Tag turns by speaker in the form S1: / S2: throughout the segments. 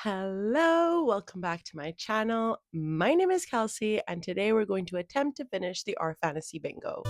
S1: Hello, welcome back to my channel. My name is Kelsey, and today we're going to attempt to finish the Our Fantasy Bingo.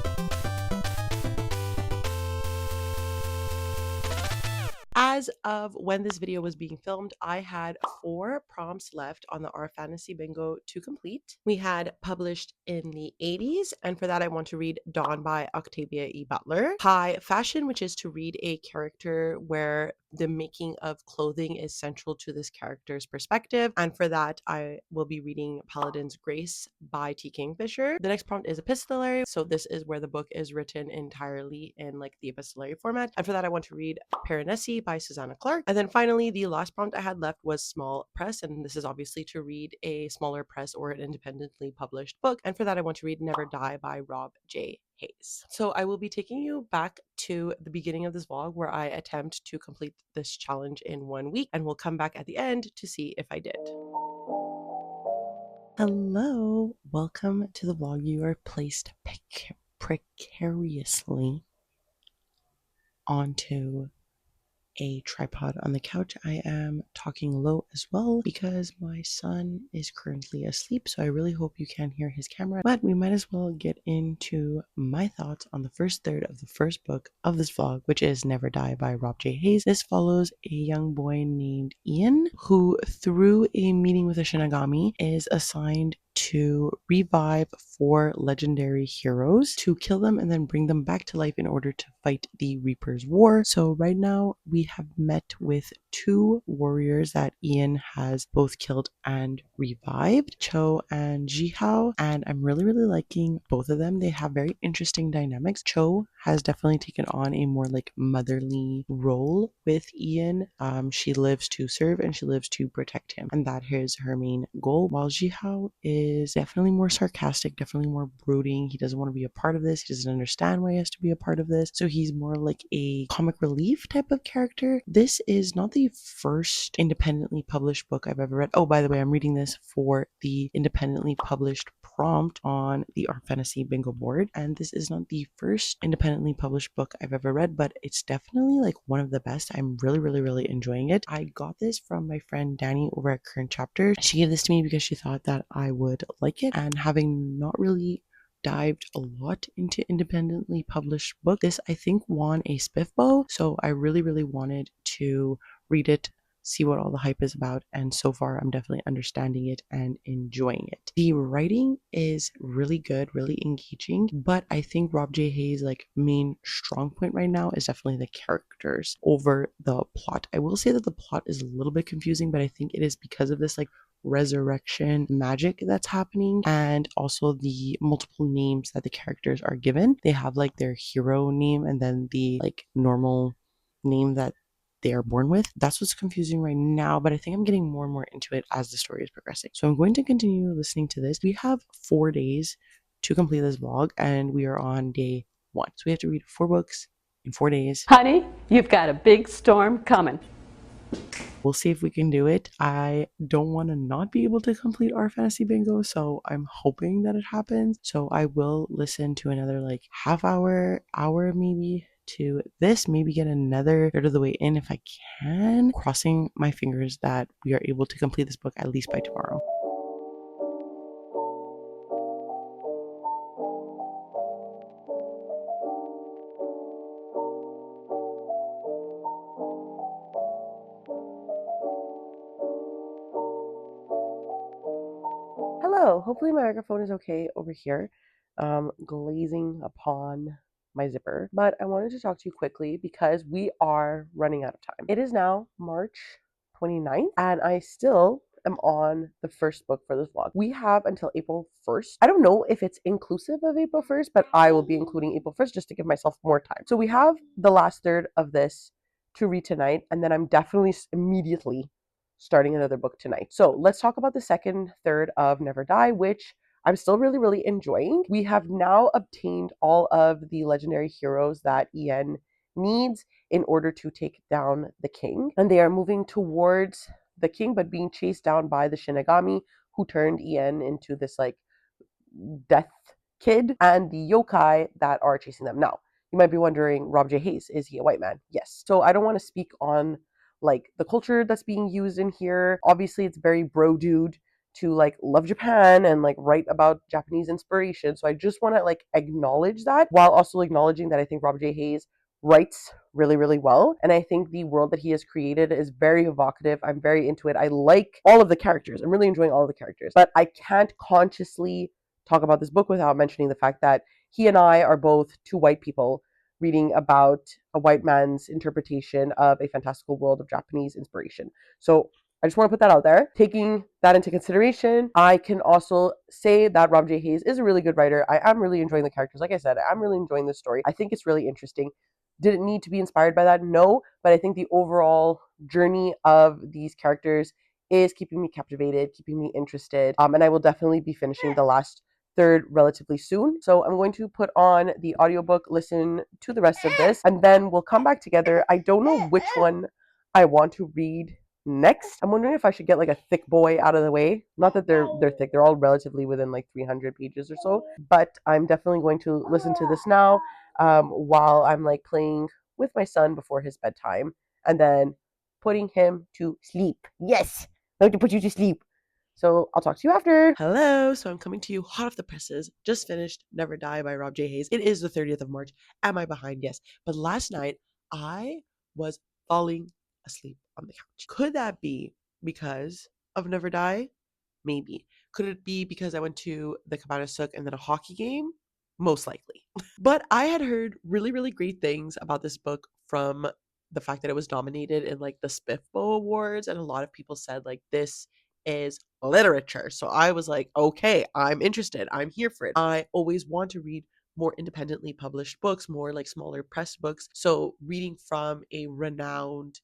S1: As of when this video was being filmed, I had 4 prompts left on the Our Fantasy Bingo to complete. We had published in the 80s, and for that I want to read Dawn by Octavia E. Butler. High Fashion, which is to read a character where the making of clothing is central to this character's perspective, and for that I will be reading Paladin's Grace by T. Kingfisher. The next prompt is epistolary, so this is where the book is written entirely in like the epistolary format, and for that I want to read Piranesi by Susanna Clark. And then finally, the last prompt I had left was small press, and this is obviously to read a smaller press or an independently published book, and for that I want to read Never Die by Rob J. Hayes. So I will be taking you back to the beginning of this vlog where I attempt to complete this challenge in 1 week, and we'll come back at the end to see if I did. Hello, welcome to the vlog. You are placed precariously onto a tripod on the couch. I am talking low as well because my son is currently asleep, so I really hope you can hear his camera. But we might as well get into my thoughts on the first third of the first book of this vlog, which is Never Die by Rob J. Hayes. This follows a young boy named Ian who, through a meeting with a Shinigami, is assigned to revive 4 legendary heroes, to kill them and then bring them back to life in order to fight the Reaper's War. So right now we have met with 2 warriors that Ian has both killed and revived, Cho and Jihao, and I'm really liking both of them. They have very interesting dynamics. Cho has definitely taken on a more like motherly role with Ian. She lives to serve and she lives to protect him, and that is her main goal, while Jihao is definitely more sarcastic, definitely more brooding. He doesn't want to be a part of this. He doesn't understand why he has to be a part of this. So he's more like a comic relief type of character. This is not the first independently published book I've ever read. Oh, by the way, I'm reading this for the independently published prompt on the Our Fantasy Bingo board, and this is not the first independently published book I've ever read, but it's definitely like one of the best. I'm really enjoying it. I got this from my friend Danny over at Current Chapter. She gave this to me because she thought that I would like it, and having not really dived a lot into independently published books, this I think won a Spiffbo, so I really wanted to read it, see what all the hype is about, and so far I'm definitely understanding it and enjoying it. The writing is really good, really engaging, but I think Rob J. Hayes' like main strong point right now is definitely the characters over the plot. I will say that the plot is a little bit confusing, but I think it is because of this like resurrection magic that's happening, and also the multiple names that the characters are given. They have like their hero name and then the like normal name that they are born with. That's what's confusing right now, but I think I'm getting more and more into it as the story is progressing. So I'm going to continue listening to this. We have 4 days to complete this vlog, and we are on day 1. So we have to read 4 books in 4 days.
S2: Honey, you've got a big storm coming.
S1: We'll see if we can do it. I don't want to not be able to complete Our Fantasy Bingo, so I'm hoping that it happens. So I will listen to another like half hour maybe to this, maybe get another third of the way in if I can, crossing my fingers that we are able to complete this book at least by tomorrow. Hello, hopefully my microphone is okay over here, glazing upon my zipper, but I wanted to talk to you quickly because we are running out of time. It is now March 29th, and I still am on the first book for this vlog. We have until April 1st. I don't know if it's inclusive of April 1st, but I will be including April 1st just to give myself more time. So we have the last third of this to read tonight, and then I'm definitely immediately starting another book tonight. So let's talk about the second third of Never Die, which I'm still really enjoying. We have now obtained all of the legendary heroes that Ian needs in order to take down the king, and they are moving towards the king but being chased down by the Shinigami, who turned Ian into this like death kid, and the yokai that are chasing them. Now you might be wondering, Rob J. Hayes, is he a white man? Yes. So I don't want to speak on
S3: like the culture that's being used in here. Obviously, it's very bro dude to like love Japan and like write about Japanese inspiration. So I just want to like acknowledge that while also acknowledging that I think Robert J. Hayes writes really, really well. And I think the world that he has created is very evocative. I'm very into it. I like all of the characters. I'm really enjoying all of the characters. But I can't consciously talk about this book without mentioning the fact that he and I are both two white people reading about a white man's interpretation of a fantastical world of Japanese inspiration. So I just want to put that out there. Taking that into consideration, I can also say that Rob J. Hayes is a really good writer. I am really enjoying the characters. Like I said, I'm really enjoying this story. I think it's really interesting. Did it need to be inspired by that? No, but I think the overall journey of these characters is keeping me captivated, keeping me interested. And I will definitely be finishing the last third relatively soon. So I'm going to put on the audiobook, listen to the rest of this, and then we'll come back together. I don't know which one I want to read next. I'm wondering if I should get like a thick boy out of the way. Not that they're thick. They're all relatively within like 300 pages or so. But I'm definitely going to listen to this now while I'm like playing with my son before his bedtime, and then putting him to sleep. Yes, I'm going to put you to sleep. So I'll talk to you after.
S1: Hello, so I'm coming to you hot off the presses. Just finished Never Die by Rob J. Hayes. It is the 30th of March. Am I behind? Yes. But last night, I was falling asleep on the couch. Could that be because of Never Die? Maybe. Could it be because I went to the Cabana Sook and then a hockey game? Most likely. But I had heard really, really great things about this book from the fact that it was nominated in like the Spiffbo Awards, and a lot of people said like this is literature. So I was like, okay, I'm interested. I'm here for it. I always want to read more independently published books, more like smaller press books. So reading from a renowned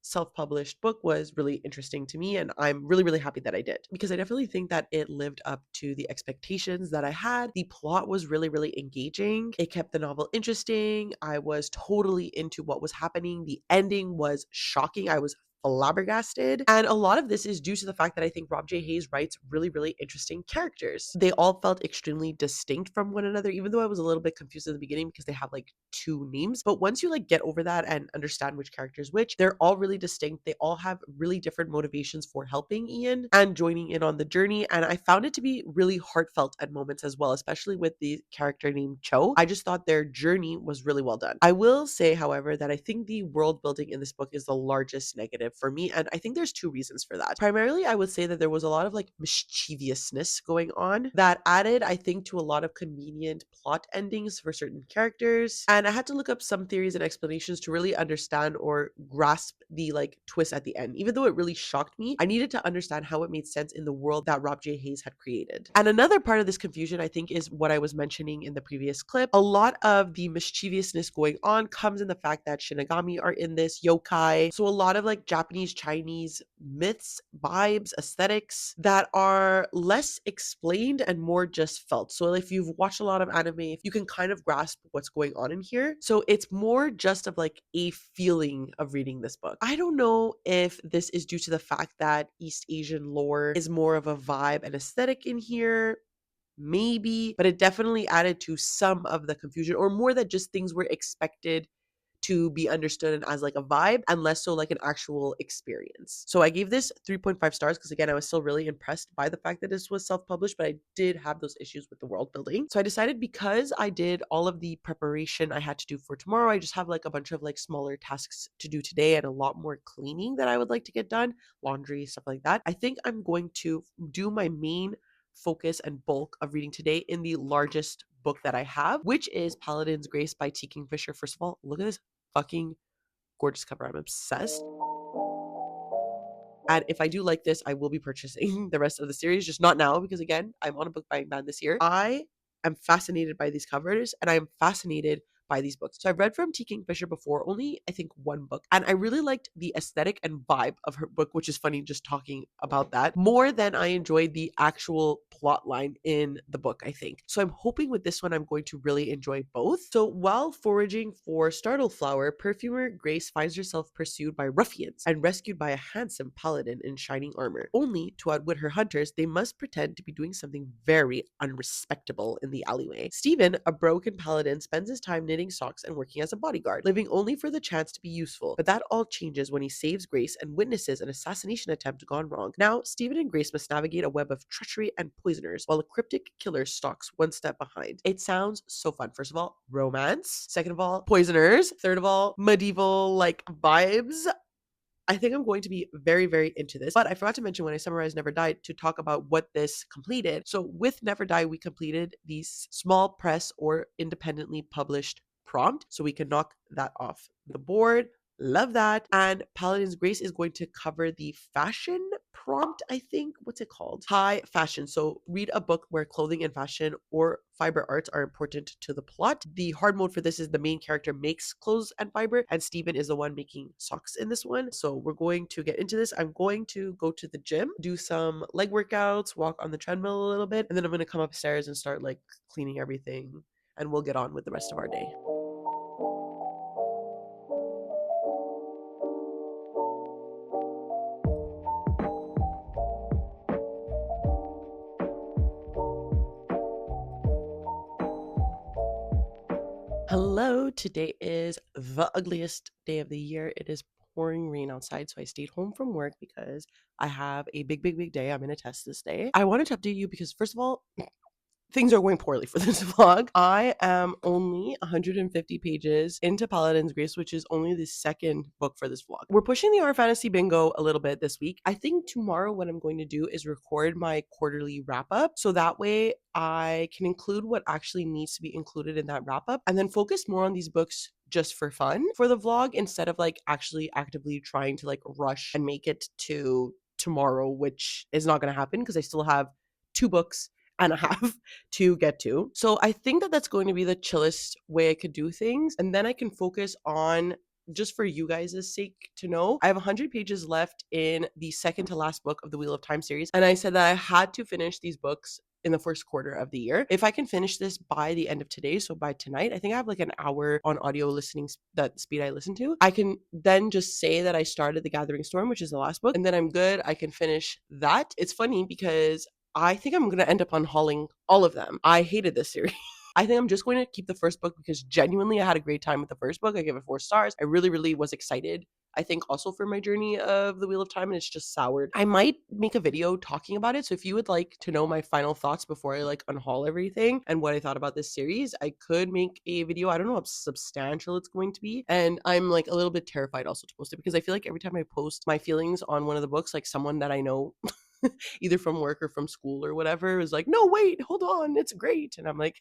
S1: self-published book was really interesting to me, and I'm really, really happy that I did, because I definitely think that it lived up to the expectations that I had. The plot was really, really engaging. It kept the novel interesting. I was totally into what was happening. The ending was shocking. I was flabbergasted. And a lot of this is due to the fact that I think Rob J. Hayes writes really, really interesting characters. They all felt extremely distinct from one another, even though I was a little bit confused in the beginning because they have like two names. But once you like get over that and understand which character is which, they're all really distinct. They all have really different motivations for helping Ian and joining in on the journey. And I found it to be really heartfelt at moments as well, especially with the character named Cho. I just thought their journey was really well done. I will say, however, that I think the world building in this book is the largest negative for me. And I think there's two reasons for that. Primarily, I would say that there was a lot of like mischievousness going on that added, I think, to a lot of convenient plot endings for certain characters. And I had to look up some theories and explanations to really understand or grasp the like twist at the end. Even though it really shocked me, I needed to understand how it made sense in the world that Rob J. Hayes had created. And another part of this confusion, I think, is what I was mentioning in the previous clip. A lot of the mischievousness going on comes in the fact that Shinigami are in this, yokai. So a lot of like Japanese, Chinese myths, vibes, aesthetics that are less explained and more just felt. So if you've watched a lot of anime, you can kind of grasp what's going on in here. So it's more just of like a feeling of reading this book. I don't know if this is due to the fact that East Asian lore is more of a vibe and aesthetic in here. Maybe, but it definitely added to some of the confusion, or more that just things were expected to be understood as like a vibe and less so like an actual experience. So I gave this 3.5 stars because again, I was still really impressed by the fact that this was self-published, but I did have those issues with the world building. So I decided, because I did all of the preparation I had to do for tomorrow, I just have like a bunch of like smaller tasks to do today and a lot more cleaning that I would like to get done, laundry, stuff like that. I think I'm going to do my main focus and bulk of reading today in the largest book that I have, which is Paladin's Grace by T. Kingfisher. First of all, look at this fucking gorgeous cover. I'm obsessed. And if I do like this, I will be purchasing the rest of the series, just not now because again, I'm on a book buying ban this year. I am fascinated by these covers and I am fascinated by these books. So I've read from T. Kingfisher before, only I think one book. And I really liked the aesthetic and vibe of her book, which is funny just talking about that, more than I enjoyed the actual plot line in the book, I think. So I'm hoping with this one, I'm going to really enjoy both. So while foraging for startle flower, perfumer Grace finds herself pursued by ruffians and rescued by a handsome paladin in shining armor. Only to outwit her hunters, they must pretend to be doing something very unrespectable in the alleyway. Stephen, a broken paladin, spends his time knitting
S3: knitting socks and working as a bodyguard, living only for the chance to be useful. But that all changes when he saves Grace and witnesses an assassination attempt gone wrong. Now, Stephen and Grace must navigate a web of treachery and poisoners, while a cryptic killer stalks one step behind. It sounds so fun. First of all, romance. Second of all, poisoners. Third of all, medieval like vibes. I think I'm going to be very, very into this. But I forgot to mention when I summarized Never Die to talk about what this completed. So with Never Die, we completed the small press or independently published prompt. So we can knock that off the board. Love that. And Paladin's Grace is going to cover the fashion prompt, I think. What's it called? High fashion. So read a book where clothing and fashion or fiber arts are important to the plot. The hard mode for this is the main character makes clothes and fiber, and Steven is the one making socks in this one. So we're going to get into this. I'm going to go to the gym, do some leg workouts, walk on the treadmill a little bit, and then I'm going to come upstairs and start like cleaning everything, and we'll get on with the rest of our day. Hello, today is the ugliest day of the year. It is pouring rain outside, so I stayed home from work because I have a big day. I'm in a test this day. I wanted to update you because, first of all, things are going poorly for this vlog. I am only 150 pages into Paladin's Grace, which is only the second book for this vlog. We're pushing the Our Fantasy Bingo a little bit this week. I think tomorrow what I'm going to do is record my quarterly wrap up. So that way I can include what actually needs to be included in that wrap up and then focus more on these books just for fun for the vlog instead of like actually actively trying to like rush and make it to tomorrow, which is not going to happen because I still have 2 books and a half to get to. So I think that that's going to be the chillest way I could do things. And then I can focus on, just for you guys' sake to know, I have 100 pages left in the second to last book of the Wheel of Time series. And I said that I had to finish these books in the first quarter of the year. If I can finish this by the end of today, so by tonight, I think I have like an hour on audio listening, that speed I listen to. I can then just say that I started The Gathering Storm, which is the last book, and then I'm good. I can finish that. It's funny because I think I'm going to end up unhauling all of them. I hated this series. I think I'm just going to keep the first book because genuinely I had a great time with the first book. I gave it 4 stars. I really was excited. I think also for my journey of the Wheel of Time, and it's just soured. I might make a video talking about it. So if you would like to know my final thoughts before I like unhaul everything and what I thought about this series, I could make a video. I don't know how substantial it's going to be. And I'm like a little bit terrified also to post it because I feel like every time I post my feelings on one of the books, like someone that I know either from work or from school or whatever is like, no, wait, hold on, it's great. And I'm like,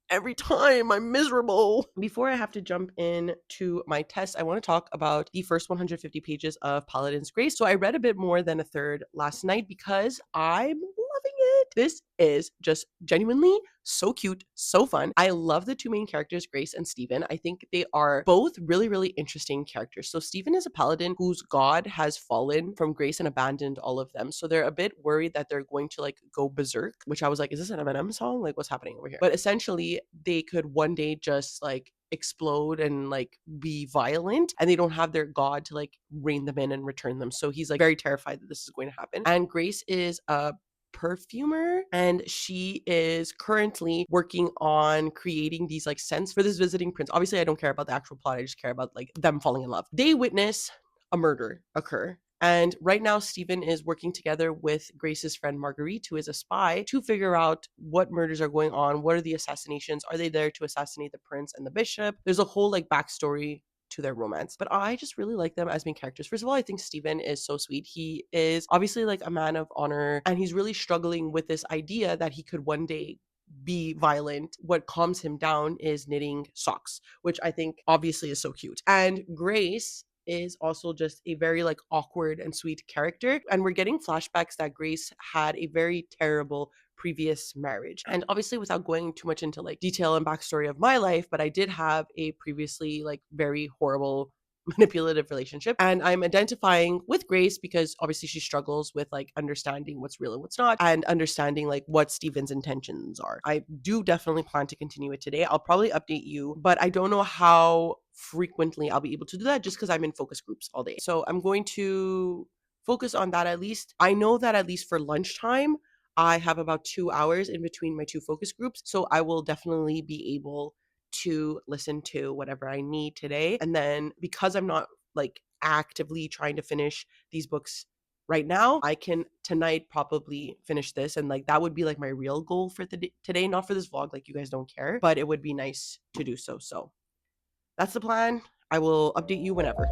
S3: every time I'm miserable. Before I have to jump in to my test, I want to talk about the first 150 pages of Paladin's Grace. So I read a bit more than a third last night because I'm loving it. This is just genuinely so cute, so fun. I love the 2 main characters, Grace and Stephen. I think they are both really interesting characters. So Stephen is a paladin whose god has fallen from Grace and abandoned all of them. So they're a bit worried that they're going to like go berserk, which I was like, is this an Eminem song? Like, what's happening over here? But essentially, they could one day just like explode and like be violent, and they don't have their god to like rein them in and return them. So he's like very terrified that this is going to happen. And Grace is a perfumer, and she is currently working on creating these like scents for this visiting prince. Obviously I don't care about the actual plot, I just care about like them falling in love. They witness a murder occur, and right now Stephen is working together with Grace's friend Marguerite, who is a spy, to figure out what murders are going on, what are the assassinations, are they there to assassinate the prince and the bishop. There's a whole like backstory to their romance. But I just really like them as main characters. First of all, I think Stephen is so sweet. He is obviously like a man of honor, and he's really struggling with this idea that he could one day be violent. What calms him down is knitting socks, which I think obviously is so cute. And Grace is also just a very like awkward and sweet character, and we're getting flashbacks that Grace had a very terrible previous marriage. And obviously without going too much into like detail and backstory of my life, but I did have a previously like very horrible manipulative relationship, and I'm identifying with Grace because obviously she struggles with like understanding what's real and what's not, and understanding like what Steven's intentions are. I do definitely plan to continue it today. I'll probably update you, but I don't know how frequently I'll be able to do that just because I'm in focus groups all day. So I'm going to focus on that. At least I know that at least for lunchtime I have about 2 hours in between my 2 focus groups, so I will definitely be able to listen to whatever I need today. And then because I'm not like actively trying to finish these books right now, I can tonight probably finish this, and like that would be like my real goal for today, not for this vlog, like you guys don't care, but it would be nice to do so. So that's the plan. I will update you whenever.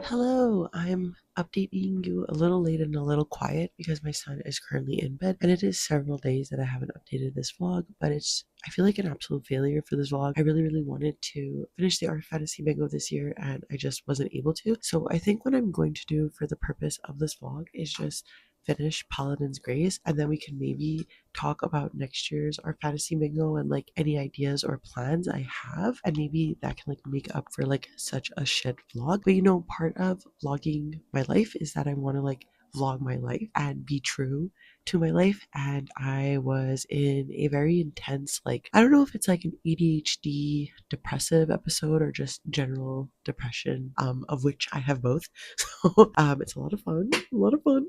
S1: Hello, I'm updating you a little late and a little quiet because my son is currently in bed, and it is several days that I haven't updated this vlog, but I feel like an absolute failure for this vlog. I really, really wanted to finish the art fantasy bingo this year and I just wasn't able to. So I think what I'm going to do for the purpose of this vlog is just finish Paladin's Grace, and then we can maybe talk about next year's art fantasy bingo and like any ideas or plans I have, and maybe that can like make up for like such a shit vlog. But part of vlogging my life is that I want to like vlog my life and be true to my life. And I was in a very intense, like, I don't know if it's like an ADHD depressive episode or just general depression, of which I have both. So it's a lot of fun, a lot of fun.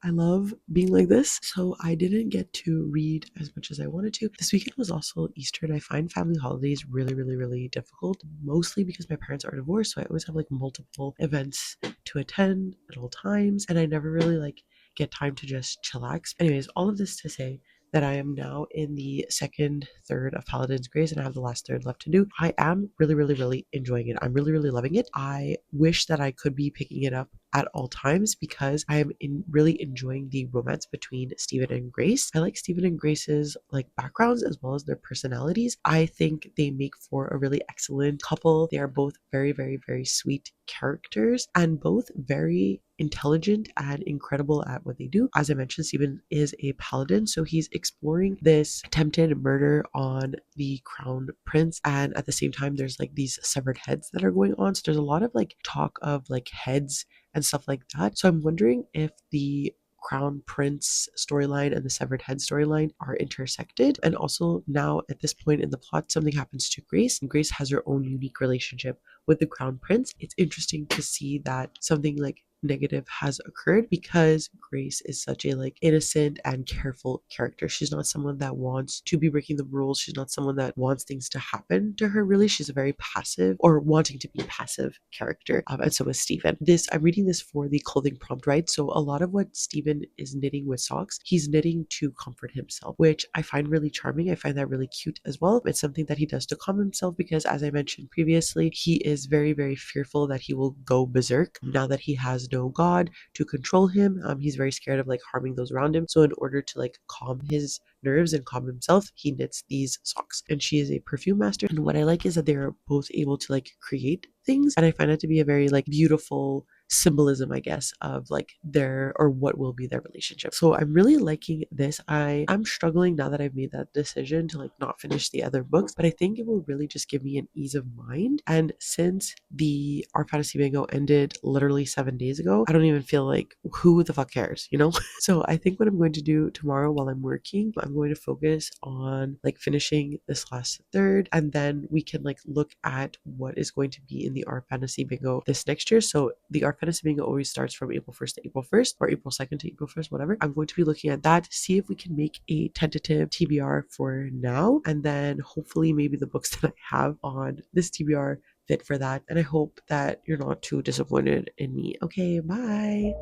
S1: I love being like this. So I didn't get to read as much as I wanted to. This weekend was also Easter, and I find family holidays really, really, really difficult, mostly because my parents are divorced. So I always have like multiple events to attend at all times, and I never really like get time to just chillax. Anyways, all of this to say that I am now in the second third of Paladin's Grace and I have the last third left to do. I am really, really, really enjoying it. I'm really, really loving it. I wish that I could be picking it up at all times because I am really enjoying the romance between Stephen and Grace. I like Stephen and Grace's like backgrounds as well as their personalities. I think they make for a really excellent couple. They are both very, very, very sweet characters and both very intelligent and incredible at what they do. As I mentioned, Stephen is a paladin, so he's exploring this attempted murder on the crown prince, and at the same time there's like these severed heads that are going on. So there's a lot of like talk of like heads and stuff like that. So I'm wondering if the Crown Prince storyline and the severed head storyline are intersected. And also now at this point in the plot, something happens to Grace, and Grace has her own unique relationship with the Crown Prince. It's interesting to see that something like negative has occurred because Grace is such a like innocent and careful character. She's not someone that wants to be breaking the rules. She's not someone that wants things to happen to her. Really, she's a very passive or wanting to be passive character. And so is Stephen. I'm reading this for the clothing prompt, right? So a lot of what Stephen is knitting with socks, he's knitting to comfort himself, which I find really charming. I find that really cute as well. It's something that he does to calm himself because, as I mentioned previously, he is very, very fearful that he will go berserk now that he has no god to control him. He's very scared of like harming those around him. So in order to like calm his nerves and calm himself, he knits these socks. And she is a perfume master. And what I like is that they're both able to like create things. And I find it to be a very like beautiful symbolism, I guess, of like their or what will be their relationship. So I'm really liking this. I'm struggling now that I've made that decision to like not finish the other books, but I think it will really just give me an ease of mind. And since the art fantasy bingo ended literally 7 days ago, I don't even feel like who the fuck cares, you know? So I think what I'm going to do tomorrow while I'm working, I'm going to focus on like finishing this last third, and then we can like look at what is going to be in the art fantasy bingo this next year. So the art fantasy bingo always starts from April 1st to April 1st or April 2nd to April 1st, whatever. I'm going to be looking at that, see if we can make a tentative TBR for now, and then hopefully maybe the books that I have on this TBR fit for that. And I hope that you're not too disappointed in me. Okay, bye.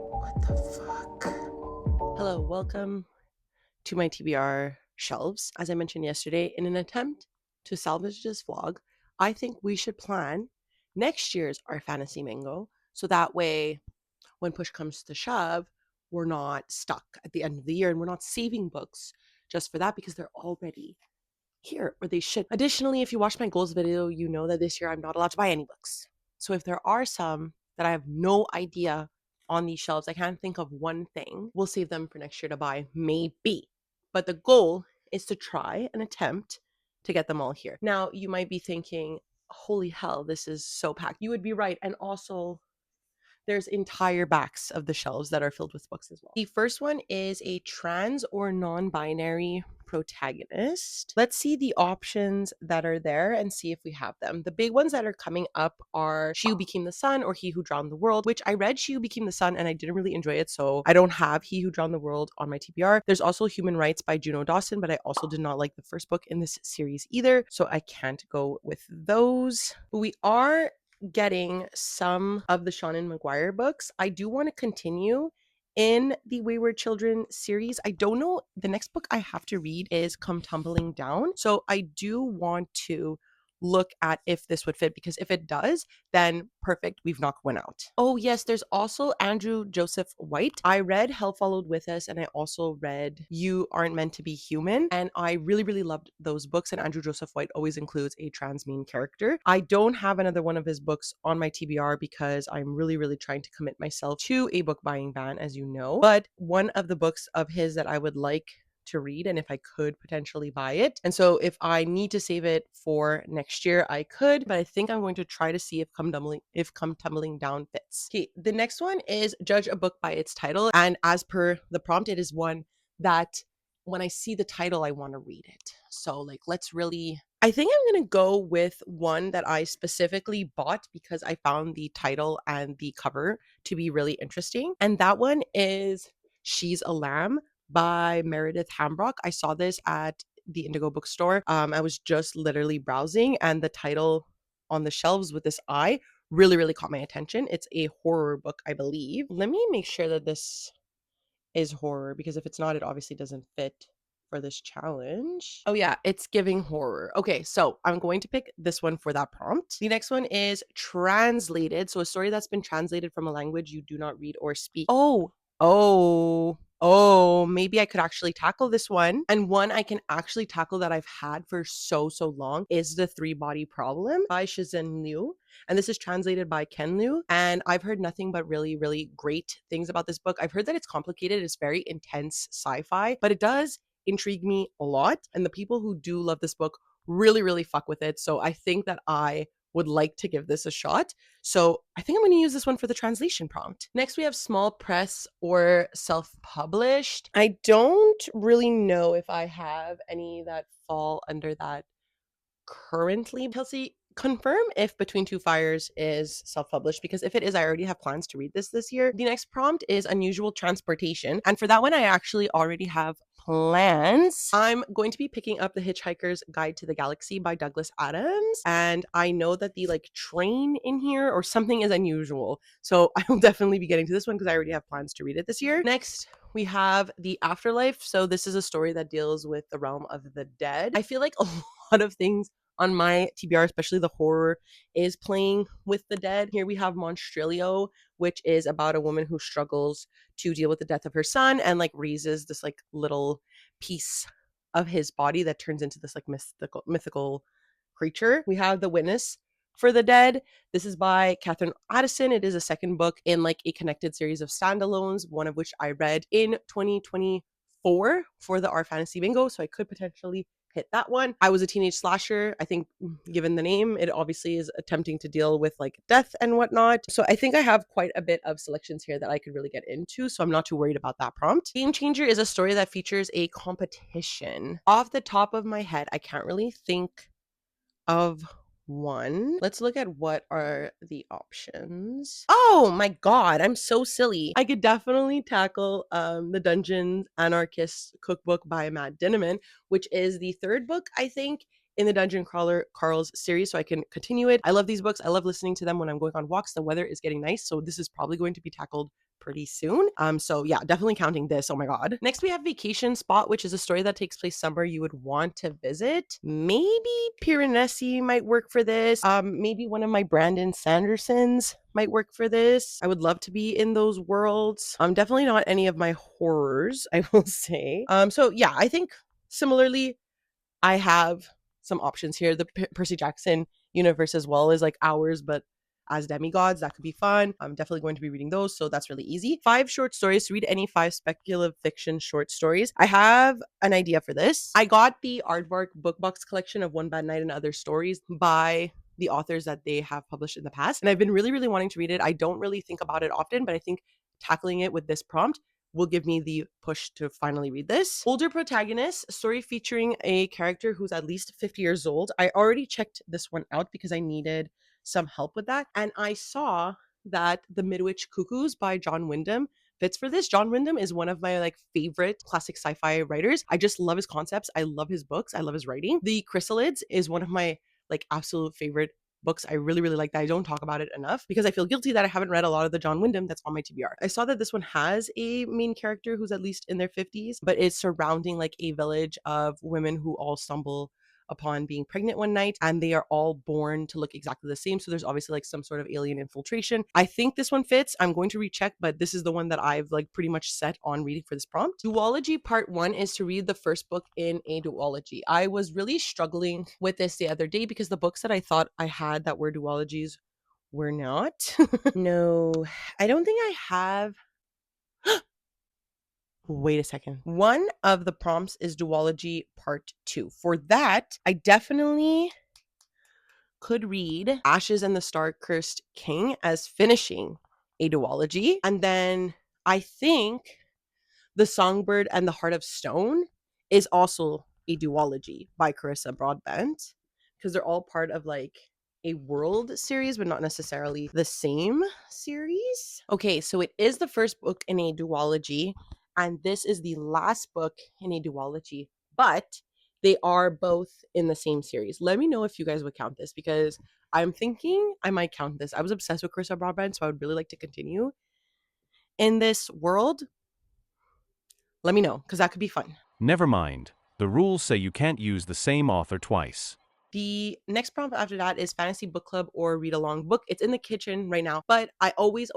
S1: What the fuck? Hello, welcome to my TBR shelves. As I mentioned yesterday, in an attempt to salvage this vlog, I think we should plan next year's Our Fantasy Mango, so that way when push comes to shove, we're not stuck at the end of the year and we're not saving books just for that because they're already here, or they should. Additionally, if you watched my goals video, you know that this year I'm not allowed to buy any books. So if there are some that I have no idea on these shelves, I can't think of one thing, we'll save them for next year to buy, maybe. But the goal is to try and attempt to get them all here. Now, you might be thinking, holy hell, this is so packed. You would be right. And also, there's entire backs of the shelves that are filled with books as well. The first one is a trans or non-binary protagonist. Let's see the options that are there and see if we have them. The big ones that are coming up are She Who Became the Sun or He Who Drowned the World, which I read She Who Became the Sun and I didn't really enjoy it, so I don't have He Who Drowned the World on my TBR. There's also Human Rights by Juno Dawson, but I also did not like the first book in this series either, so I can't go with those. We are getting some of the Seanan McGuire books. I do want to continue in the Wayward Children series. I don't know, the next book I have to read is Come Tumbling Down, so I do want to look at if this would fit, because if it does, then perfect, we've knocked one out. Oh yes, there's also Andrew Joseph White. I read Hell Followed With Us and I also read You Aren't Meant to Be Human, and I really loved those books, and Andrew Joseph White always includes a trans main character. I don't have another one of his books on my TBR because I'm really trying to commit myself to a book buying ban, as you know, but one of the books of his that I would like to read, and if I could potentially buy it. And so if I need to save it for next year, I could, but I think I'm going to try to see if Come Tumbling Down fits. Okay, the next one is Judge a Book by Its Title. And as per the prompt, it is one that when I see the title, I want to read it. So like, I think I'm going to go with one that I specifically bought because I found the title and the cover to be really interesting. And that one is She's a Lamb by Meredith Hambrock. I saw this at the Indigo bookstore. I was just literally browsing and the title on the shelves with this eye really caught my attention. It's a horror book, I believe. Let me make sure that this is horror, because if it's not, it obviously doesn't fit for this challenge. Oh yeah, it's giving horror. Okay, so I'm going to pick this one for that prompt. The next one is translated. So a story that's been translated from a language you do not read or speak. Oh, maybe I could actually tackle this one. And one I can actually tackle that I've had for so long is The Three Body Problem by Shizhen Liu. And this is translated by Ken Liu. And I've heard nothing but really great things about this book. I've heard that it's complicated. It's very intense sci-fi, but it does intrigue me a lot. And the people who do love this book really fuck with it. So I think that I would like to give this a shot. So I think I'm going to use this one for the translation prompt. Next, we have small press or self-published. I don't really know if I have any that fall under that currently. Kelsey, confirm if Between Two Fires is self-published, because if it is, I already have plans to read this year. The next prompt is unusual transportation, and for that one I actually already have plans. I'm going to be picking up The Hitchhiker's Guide to the Galaxy by Douglas Adams, and I know that the train in here or something is unusual, so I will definitely be getting to this one because I already have plans to read it this year. Next, we have The Afterlife. So this is a story that deals with the realm of the dead. I feel like a lot of things on my TBR, especially the horror, is playing with the dead. Here we have Monstrilio, which is about a woman who struggles to deal with the death of her son and raises this little piece of his body that turns into this mythical creature. We have The Witness for the Dead. This is by Catherine Addison. It is a second book in a connected series of standalones, one of which I read in 2024 for the Our Fantasy Bingo, so I could potentially hit that one. I Was a Teenage Slasher. I think given the name, it obviously is attempting to deal with death and whatnot. So I think I have quite a bit of selections here that I could really get into. So I'm not too worried about that prompt. Game Changer is a story that features a competition. Off the top of my head, I can't really think of one. Let's look at what are the options. Oh my god, I'm so silly. I could definitely tackle the Dungeon Anarchist cookbook by Matt Dinneman, which is the third book, I think, in the Dungeon Crawler Carl's series, so I can continue it. I love these books. I love listening to them when I'm going on walks. The weather is getting nice, so this is probably going to be tackled pretty soon. So yeah, definitely counting this. Oh my god. Next we have Vacation Spot, which is a story that takes place somewhere you would want to visit. Maybe Piranesi might work for this. Maybe one of my Brandon Sandersons might work for this. I would love to be in those worlds. Definitely not any of my horrors, I will say. So yeah, I think similarly, I have some options here. The Percy Jackson universe as well is ours, but as demigods, that could be fun. I'm definitely going to be reading those, so that's really easy. 5 short stories. Read any 5 speculative fiction short stories. I have an idea for this. I got the Aardvark book box collection of One Bad Night and Other Stories by
S3: the authors that they have published in the past. And I've been really, really wanting to read it. I don't really think about it often, but I think tackling it with this prompt will give me the push to finally read this. Older protagonist, story featuring a character who's at least 50 years old. I already checked this one out because I needed some help with that. And I saw that The Midwich Cuckoos by John Wyndham fits for this. John Wyndham is one of my like favorite classic sci-fi writers. I just love his concepts. I love his books. I love his writing. The Chrysalids is one of my like absolute favorite books. I really, really like that. I don't talk about it enough because I feel guilty that I haven't read a lot of the John Wyndham that's on my TBR. I saw that this one has a main character who's at least in their 50s, but it's surrounding like a village of women who all stumble upon being pregnant one night, and they are all born to look exactly the same. So there's obviously like some sort of alien infiltration. I think this one fits. I'm going to recheck, but this is the one that I've like pretty much set on reading for this prompt. Duology part 1 is to read the first book in a duology. I was really struggling with this the other day because the books that I thought I had that were duologies were not. No, I don't think I have. Wait a second. One of the prompts is duology part 2. For that, I definitely could read Ashes and the Star-Cursed King as finishing a duology. And then I think The Songbird and the Heart of Stone is also a duology by Carissa Broadbent because they're all part of like a world series, but not necessarily the same series. Okay, so it is the first book in a duology, and this is the last book in a duology, but they are both in the same series. Let me know if you guys would count this because I'm thinking I might count this. I was obsessed with Carissa Broadbent, so I would really like to continue in this world. Let me know because that could be fun.
S4: Never mind. The rules say you can't use the same author twice.
S3: The next prompt after that is fantasy book club or read along book. It's in the kitchen right now, but I always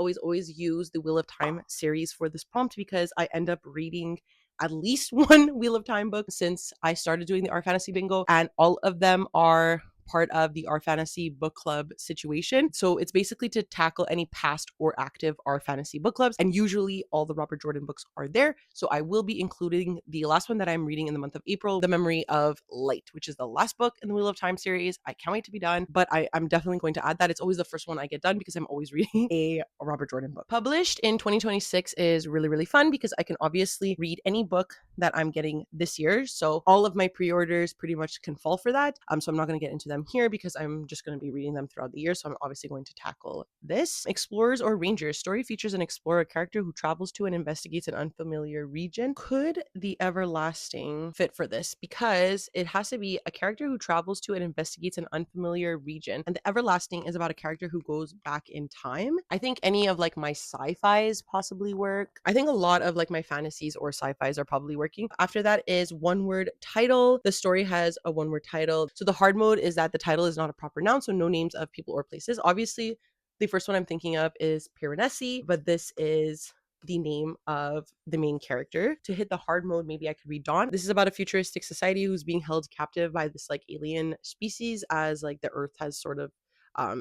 S3: use the Wheel of Time series for this prompt because I end up reading at least one Wheel of Time book since I started doing the Our Fantasy Bingo, and all of them are part of the Our Fantasy Book Club situation. So it's basically to tackle any past or active Our Fantasy Book Clubs, and usually all the Robert Jordan books are there. So I will be including the last one that I'm reading in the month of April, The Memory of Light, which is the last book in the Wheel of Time series. I can't wait to be done, but I'm definitely going to add that. It's always the first one I get done because I'm always reading a Robert Jordan book. Published in 2026 is really, really fun because I can obviously read any book that I'm getting this year. So all of my pre-orders pretty much can fall for that. So I'm not going to get into them here because I'm just going to be reading them throughout the year. So I'm obviously going to tackle this. Explorers or Rangers. Story features an explorer character who travels to and investigates an unfamiliar region. Could the Everlasting fit for this? Because it has to be a character who travels to and investigates an unfamiliar region. And the Everlasting is about a character who goes back in time. I think any of like my sci-fis possibly work. I think a lot of like my fantasies or sci-fis are probably working. After that is one word title. The story has a one word title. So the hard mode is that the title is not a proper noun, so no names of people or places. Obviously, the first one I'm thinking of is Piranesi, but this is the name of the main character. To hit the hard mode, maybe I could read Dawn. This is about a futuristic society who's being held captive by this like alien species as like the earth has sort of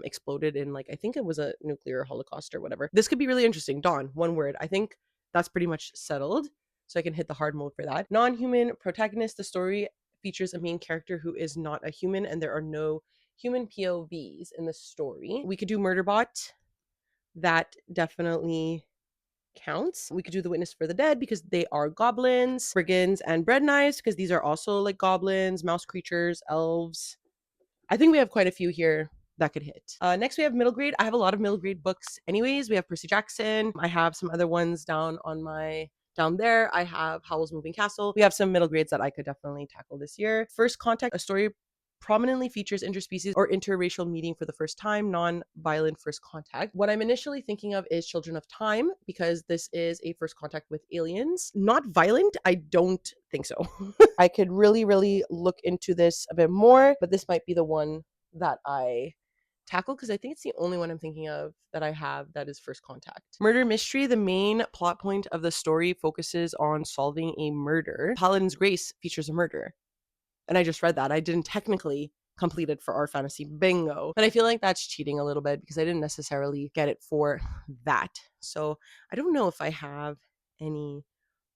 S3: exploded in like, I think it was a nuclear holocaust or whatever. This could be really interesting. Dawn, one word. I think that's pretty much settled. So I can hit the hard mode for that. Non-human protagonist. The story features a main character who is not a human, and there are no human POVs in the story. We could do Murderbot. That definitely counts. We could do The Witness for the Dead because they are goblins, brigands, and bread knives because these are also like goblins, mouse creatures, elves. I think we have quite a few here that could hit. Next, we have middle grade. I have a lot of middle grade books anyways. We have Percy Jackson. I have some other ones down there. I have Howl's Moving Castle. We have some middle grades that I could definitely tackle this year. First Contact, a story prominently features interspecies or interracial meeting for the first time, non-violent first contact. What I'm initially thinking of is Children of Time because this is a first contact with aliens. Not violent, I don't think so. I could really, really look into this a bit more, but this might be the one that I tackle because I think it's the only one I'm thinking of that I have that is first contact. Murder mystery. The main plot point of the story focuses on solving a murder. Paladin's Grace features a murder. And I just read that. I didn't technically complete it for Our Fantasy Bingo, but I feel like that's cheating a little bit because I didn't necessarily get it for that. So I don't know if I have any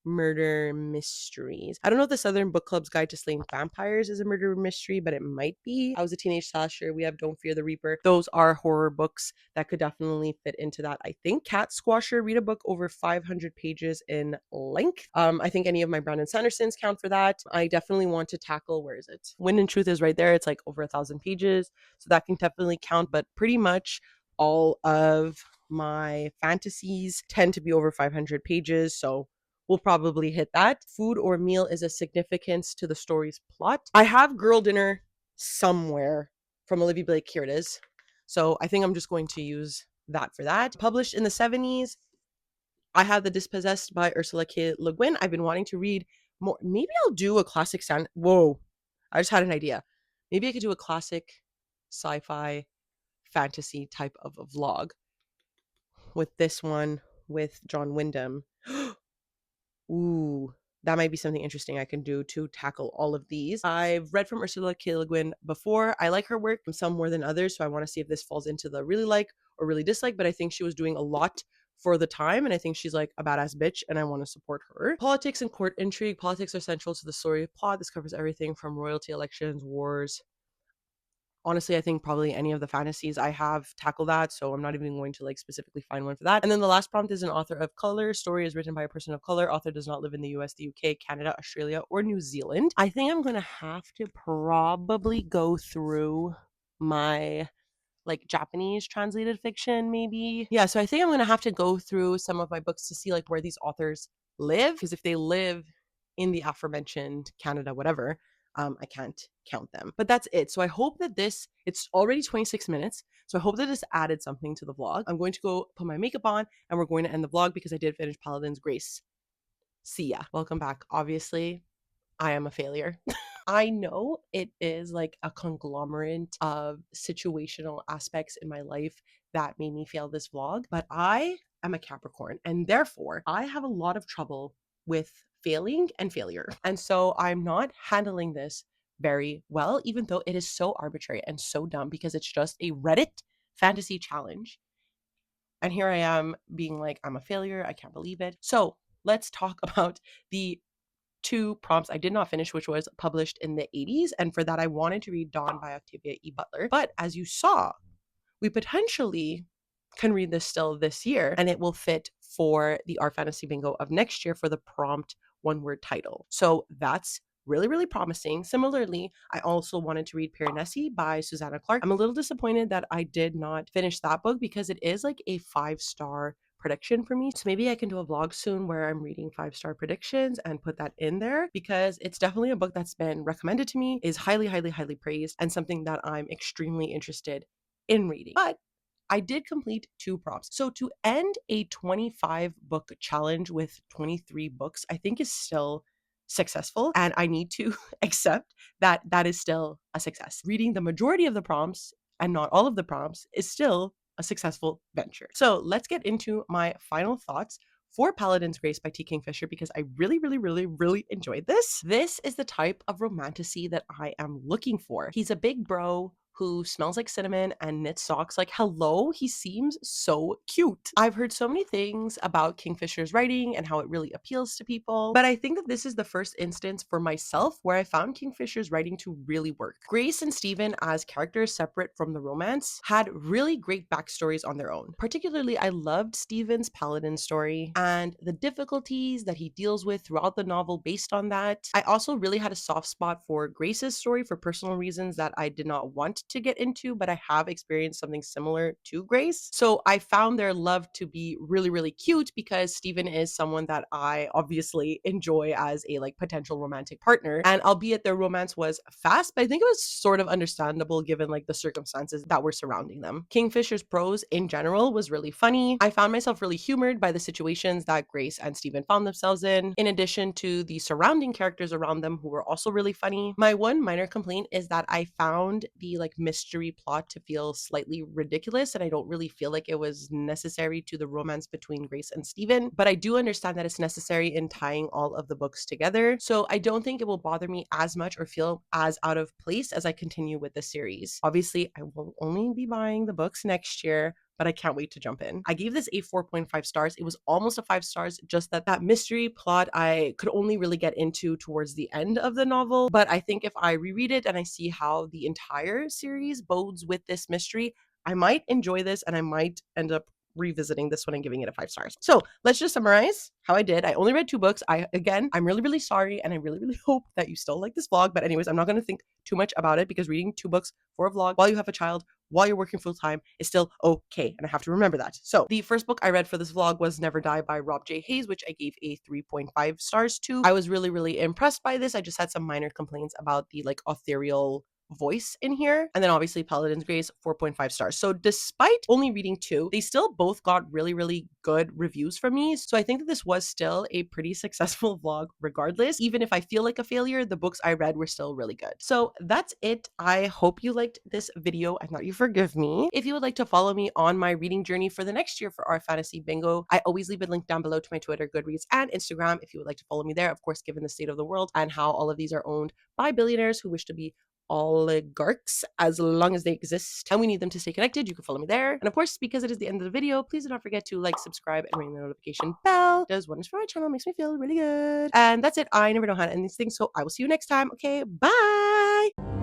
S1: murder mysteries. I don't know if the Southern Book Club's Guide to Slaying Vampires is a murder mystery, but it might be. I Was a Teenage Slasher. We have Don't Fear the Reaper. Those are horror books that could definitely fit into that, I think. Cat Squasher, read a book over 500 pages in length. I think any of my Brandon Sandersons count for that. I definitely want to tackle, where is it? Wind and Truth is right there. It's like over 1,000 pages. So that can definitely count, but pretty much all of my fantasies tend to be over 500 pages. So we'll probably hit that. Food or meal is a significance to the story's plot. I have Girl Dinner somewhere from Olivia Blake. Here it is. So I think I'm just going to use that for that. Published in the 70s, I have The Dispossessed by Ursula K. Le Guin. I've been wanting to read more. Maybe I'll do a classic sound. Whoa. I just had an idea. Maybe I could do a classic sci-fi fantasy type of a vlog with this one with John Wyndham. Ooh, that might be something interesting I can do to tackle all of these. I've read from Ursula K. Le Guin before. I like her work, some more than others, so I want to see if this falls into the really like or really dislike, but I think she was doing a lot for the time, and I think she's like a badass bitch, and I want to support her. Politics and court intrigue. Politics are central to the story plot. This covers everything from royalty, elections, wars. Honestly, I think probably any of the fantasies I have tackle that, so I'm not even going to like specifically find one for that. And then the last prompt is an author of color. Story is written by a person of color. Author does not live in the US, the UK, Canada, Australia, or New Zealand. I think I'm gonna have to probably go through my like Japanese translated fiction, maybe. Yeah, so I think I'm gonna have to go through some of my books to see like where these authors live, because if they live in the aforementioned Canada, whatever, I can't count them. But that's it. So I hope that it's already 26 minutes. So I hope that this added something to the vlog. I'm going to go put my makeup on and we're going to end the vlog because I did finish Paladin's Grace. See ya. Welcome back. Obviously, I am a failure. I know it is like a conglomerate of situational aspects in my life that made me fail this vlog, but I am a Capricorn and therefore I have a lot of trouble with failing and failure. And so I'm not handling this very well, even though it is so arbitrary and so dumb because it's just a Reddit fantasy challenge. And here I am being like, I'm a failure. I can't believe it. So let's talk about the 2 prompts I did not finish, which was published in the 80s. And for that, I wanted to read Dawn by Octavia E. Butler. But as you saw, we potentially can read this still this year, and it will fit for the Our Fantasy Bingo of next year for the prompt one-word title. So that's really, really promising. Similarly, I also wanted to read Piranesi by Susanna Clark. I'm a little disappointed that I did not finish that book because it is like a 5-star prediction for me. So maybe I can do a vlog soon where I'm reading 5-star predictions and put that in there because it's definitely a book that's been recommended to me, is highly, highly, highly praised, and something that I'm extremely interested in reading. But I did complete 2 prompts. So to end a 25 book challenge with 23 books, I think is still successful. And I need to accept that that is still a success. Reading the majority of the prompts and not all of the prompts is still a successful venture. So let's get into my final thoughts for Paladin's Grace by T. Kingfisher because I really, really, really, really enjoyed this. This is the type of romantasy that I am looking for. He's a big bro who smells like cinnamon and knits socks. Like, hello, he seems so cute. I've heard so many things about Kingfisher's writing and how it really appeals to people, but I think that this is the first instance for myself where I found Kingfisher's writing to really work. Grace and Stephen, as characters separate from the romance, had really great backstories on their own. Particularly, I loved Stephen's Paladin story and the difficulties that he deals with throughout the novel based on that. I also really had a soft spot for Grace's story for personal reasons that I did not want to get into, but I have experienced something similar to Grace. So I found their love to be really, really cute because Stephen is someone that I obviously enjoy as a like potential romantic partner. And albeit their romance was fast, but I think it was sort of understandable given like the circumstances that were surrounding them. Kingfisher's prose in general was really funny. I found myself really humored by the situations that Grace and Stephen found themselves in addition to the surrounding characters around them who were also really funny. My one minor complaint is that I found the like mystery plot to feel slightly ridiculous, and I don't really feel like it was necessary to the romance between Grace and Stephen, but I do understand that it's necessary in tying all of the books together, so I don't think it will bother me as much or feel as out of place as I continue with the series. Obviously, I will only be buying the books next year,
S3: but I can't wait to jump in. I gave this a 4.5 stars. It was almost a 5 stars, just that mystery plot I could only really get into towards the end of the novel. But I think if I reread it and I see how the entire series bodes with this mystery, I might enjoy this and I might end up revisiting this one and giving it a 5 stars. So let's just summarize how I did. I only read 2 books. I'm really sorry, and I really hope that you still like this vlog. But anyways, I'm not going to think too much about it, because reading 2 books for a vlog while you have a child, while you're working full time, is still okay, and I have to remember that. So the first book I read for this vlog was Never Die by Rob J. Hayes, which I gave a 3.5 stars to. I was really impressed by this. I just had some minor complaints about the like ethereal voice in here. And then obviously Paladin's Grace, 4.5 stars. So despite only reading 2, they still both got really good reviews from me. So I think that this was still a pretty successful vlog regardless. Even if I feel like a failure, the books I read were still really good. So that's it. I hope you liked this video and that you forgive me. If you would like to follow me on my reading journey for the next year for our fantasy bingo, I always leave a link down below to my Twitter, Goodreads, and Instagram if you would like to follow me there. Of course, given the state of the world and how all of these are owned by billionaires who wish to be oligarchs as long as they exist, and we need them to stay connected, you can follow me there. And of course, because it is the end of the video, please do not forget to like, subscribe, and ring the notification bell. It does wonders for my channel, makes me feel really good. And that's it. I never know how to end these things, so I will see you next time. Okay, bye.